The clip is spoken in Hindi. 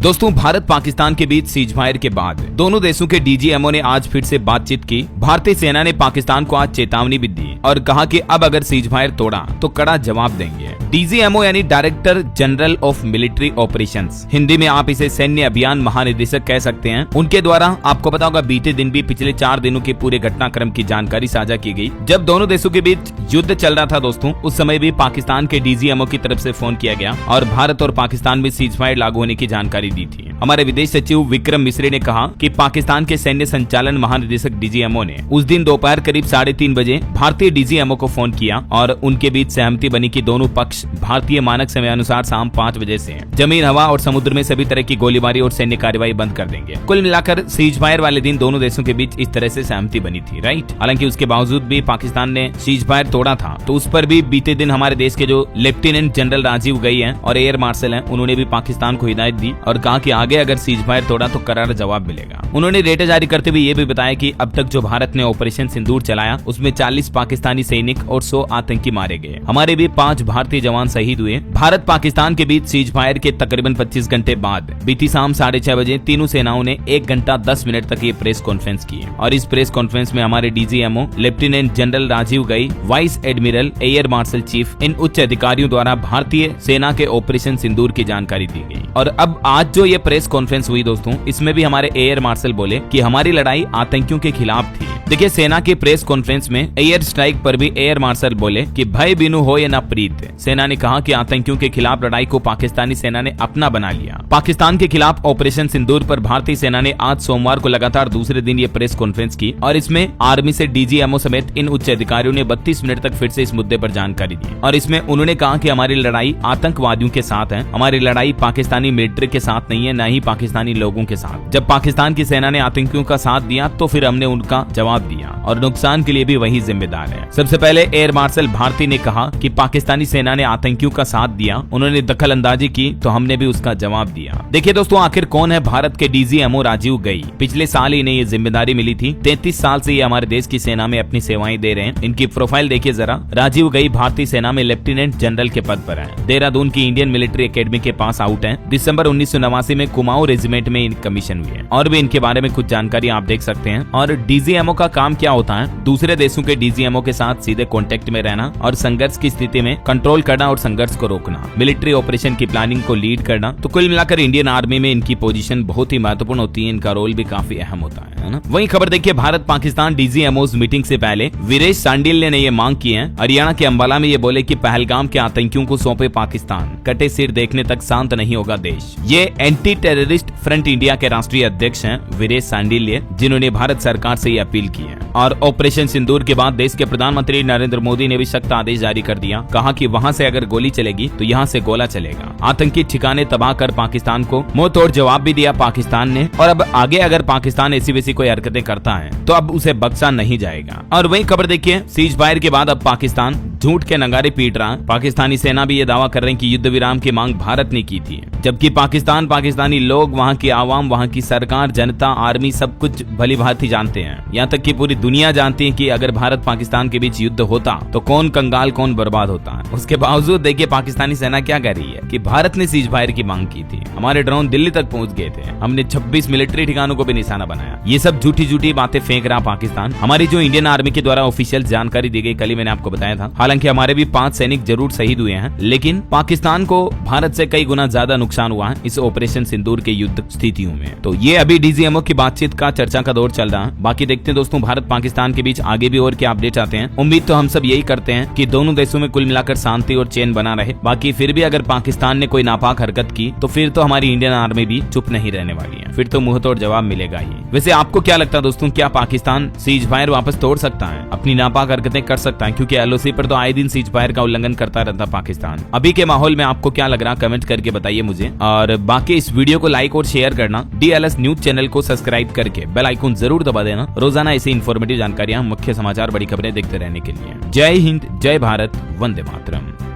दोस्तों, भारत पाकिस्तान के बीच सीजफायर के बाद दोनों देशों के डीजीएमओ ने आज फिर से बातचीत की। भारतीय सेना ने पाकिस्तान को आज चेतावनी भी दी और कहा कि अब अगर सीजफायर तोड़ा तो कड़ा जवाब देंगे। डीजीएमओ यानी director general of military operations, Hindi में आप इसे सैन्य अभियान महानिदेशक कह सकते हैं। उनके द्वारा आपको पता होगा बीते दिन भी पिछले 4 दिनों के पूरे घटनाक्रम की जानकारी साझा की गई। जब दोनों देशों के बीच युद्ध चल रहा था दोस्तों, उस समय भी पाकिस्तान के डीजीएमओ की तरफ से फोन किया गया और भारत और पाकिस्तान में सीजफायर लागू होने की जानकारी दी थी। हमारे विदेश सचिव विक्रम मिश्री ने कहा कि पाकिस्तान के सैन्य संचालन महानिदेशक डीजीएमओ ने उस दिन दोपहर करीब 3:30 बजे भारतीय डीजीएमओ को फोन किया और उनके बीच सहमति बनी कि दोनों पक्ष भारतीय मानक समय अनुसार शाम 5 बजे से जमीन, हवा और समुद्र में सभी तरह की गोलीबारी और सैन्य कार्रवाई बंद कर देंगे। कुल मिलाकर सीजफायर वाले दिन दोनों देशों के बीच इस तरह से सहमति बनी थी, राइट। हालांकि उसके बावजूद भी पाकिस्तान ने सीजफायर तोड़ा था, तो उस पर भी बीते दिन हमारे देश के जो लेफ्टिनेंट जनरल राजीव गई हैं और एयर मार्शल हैं, उन्होंने भी पाकिस्तान को हिदायत दी और कहा कि आगे अगर सीजफायर तोड़ा तो करारा जवाब मिलेगा। उन्होंने डेटा जारी करते हुए ये भी बताया कि अब तक जो भारत ने ऑपरेशन सिंदूर चलाया उसमें 40 पाकिस्तानी सैनिक और 100 आतंकी मारे गए। हमारे भी 5 भारतीय जवान शहीद हुए। भारत पाकिस्तान के बीच सीजफायर के तकरीबन 25 घंटे बाद बीती शाम 6:30 बजे तीनों सेनाओं ने 1 घंटा 10 मिनट तक ये प्रेस कॉन्फ्रेंस की और इस प्रेस कॉन्फ्रेंस में हमारे DGMO lieutenant general Rajiv Ghai, vice admiral, air marshal chief, इन उच्च अधिकारियों द्वारा भारतीय सेना के ऑपरेशन सिंदूर की जानकारी दी गई। और अब आज जो ये प्रेस कॉन्फ्रेंस हुई दोस्तों, इसमें भी हमारे एयर मार्शल बोले कि हमारी लड़ाई आतंकियों के खिलाफ थी। देखिए, सेना की प्रेस कॉन्फ्रेंस में एयर स्ट्राइक पर भी एयर मार्शल बोले कि भय बिनु हो या ना प्रीत। सेना ने कहा कि आतंकियों के खिलाफ लड़ाई को पाकिस्तानी सेना ने अपना बना लिया। पाकिस्तान के खिलाफ ऑपरेशन सिंदूर पर भारतीय सेना ने आज सोमवार को लगातार दूसरे दिन ये प्रेस कॉन्फ्रेंस की और इसमें आर्मी से डीजीएमओ समेत इन उच्च अधिकारियों ने 32 मिनट तक फिर से इस मुद्दे पर जानकारी दी और इसमें उन्होंने कहा कि हमारी लड़ाई आतंकवादियों के साथ है, हमारी लड़ाई पाकिस्तानी मिलिट्री के साथ नहीं है, न ही पाकिस्तानी लोगों के साथ। जब पाकिस्तान की सेना ने आतंकियों का साथ दिया तो फिर हमने उनका जवाब दिया और नुकसान के लिए भी वही जिम्मेदार है। सबसे पहले एयर मार्शल भारती ने कहा कि पाकिस्तानी सेना ने आतंकियों का साथ दिया, उन्होंने दखल अंदाजी की तो हमने भी उसका जवाब दिया। देखिए दोस्तों, आखिर कौन है भारत के डीजीएमओ राजीव गई? पिछले साल ही इन्हें ये जिम्मेदारी मिली थी। 33 साल से ये हमारे देश की सेना में अपनी सेवाएं दे रहे हैं। इनकी प्रोफाइल देखिए जरा। राजीव गई भारतीय सेना में लेफ्टिनेंट जनरल के पद पर है। देहरादून की इंडियन मिलिट्री एकेडमी के पास आउट है। दिसंबर 1989 में कुमाऊं रेजिमेंट में कमीशन हुए हैं और भी इनके बारे में कुछ जानकारी आप देख सकते हैं। और डीजीएमओ का काम क्या होता है? दूसरे देशों के डीजीएमओ के साथ सीधे कांटेक्ट में रहना और संघर्ष की स्थिति में कंट्रोल करना और संघर्ष को रोकना, मिलिट्री ऑपरेशन की प्लानिंग को लीड करना। तो कुल मिलाकर इंडियन आर्मी में इनकी पोजीशन बहुत ही महत्वपूर्ण होती है, इनका रोल भी काफी अहम होता है ना। वही खबर देखिए, भारत पाकिस्तान डीजीएमओ मीटिंग से पहले वीरेश सांडिल्य ने ये मांग की है। हरियाणा के अंबाला में ये बोले कि पहलगाम के आतंकियों को सौंपे पाकिस्तान, कटे सिर देखने तक शांत नहीं होगा देश। ये एंटी टेररिस्ट फ्रंट इंडिया के राष्ट्रीय अध्यक्ष हैं वीरेश सांडिल्य, जिन्होंने भारत सरकार से ये अपील की है। और ऑपरेशन सिंदूर के बाद देश के प्रधानमंत्री नरेंद्र मोदी ने भी सख्त आदेश जारी कर दिया। कहा कि वहां से अगर गोली चलेगी तो यहाँ से गोला चलेगा। आतंकी ठिकाने तबाह कर पाकिस्तान को मुंह तोड़ जवाब भी दिया पाकिस्तान ने। और अब आगे अगर पाकिस्तान ऐसी वैसी कोई हरकतें करता है तो अब उसे बख्शा नहीं जाएगा। और वही खबर देखिए, सीजफायर के बाद अब पाकिस्तान झूठ के नगारे पीट रहा है। पाकिस्तानी सेना भी ये दावा कर रहे हैं कि युद्ध विराम की मांग भारत ने की थी, जबकि पाकिस्तान, पाकिस्तानी लोग, वहाँ की आवाम, वहाँ की सरकार, जनता, आर्मी सब कुछ भली भांति जानते हैं। यहाँ तक कि पूरी दुनिया जानती है कि अगर भारत पाकिस्तान के बीच युद्ध होता तो कौन कंगाल कौन बर्बाद होता है। उसके बावजूद देखिए पाकिस्तानी सेना क्या कह रही है कि भारत ने सीजफायर की मांग की थी, हमारे ड्रोन दिल्ली तक पहुंच गए थे, हमने 26 मिलिट्री ठिकानों को भी निशाना बनाया। ये सब झूठी झूठी बातें फेंक रहा पाकिस्तान। हमारी जो इंडियन आर्मी के द्वारा ऑफिशियल जानकारी दी गई, कल ही मैंने आपको बताया था। हालांकि हमारे भी 5 सैनिक जरूर शहीद हुए हैं, लेकिन पाकिस्तान को भारत से कई गुना ज्यादा नुकसान हुआ है इस ऑपरेशन सिंदूर के युद्ध स्थितियों में। तो ये अभी डीजीएमओ की बातचीत का, चर्चा का दौर चल रहा है। बाकी देखते हैं दोस्तों भारत पाकिस्तान के बीच आगे भी और क्या अपडेट आते हैं। उम्मीद तो हम सब यही करते हैं कि दोनों देशों में कुल मिलाकर शांति और चैन बना रहे। बाकी फिर भी अगर पाकिस्तान ने कोई नापाक हरकत की तो फिर तो हमारी इंडियन आर्मी भी चुप नहीं रहने वाली है, फिर तो मुंह तोड़ जवाब मिलेगा ही। वैसे आपको क्या लगता है दोस्तों, क्या पाकिस्तान सीजफायर वापस तोड़ सकता है, अपनी नापाक हरकतें कर सकता है? क्योंकि एलओसी पर तो आए दिन सीजफायर का उल्लंघन करता रहता पाकिस्तान। अभी के माहौल में आपको क्या लग रहा, कमेंट करके बताइए मुझे। और बाकी इस वीडियो को लाइक और शेयर करना, DLS न्यूज चैनल को सब्सक्राइब करके बेल आइकन जरूर दबा देना। रोजाना ऐसी इन्फॉर्मेटिव जानकारियां, मुख्य समाचार, बड़ी खबरें देखते रहने के लिए। जय हिंद, जय भारत, वंदे मातरम।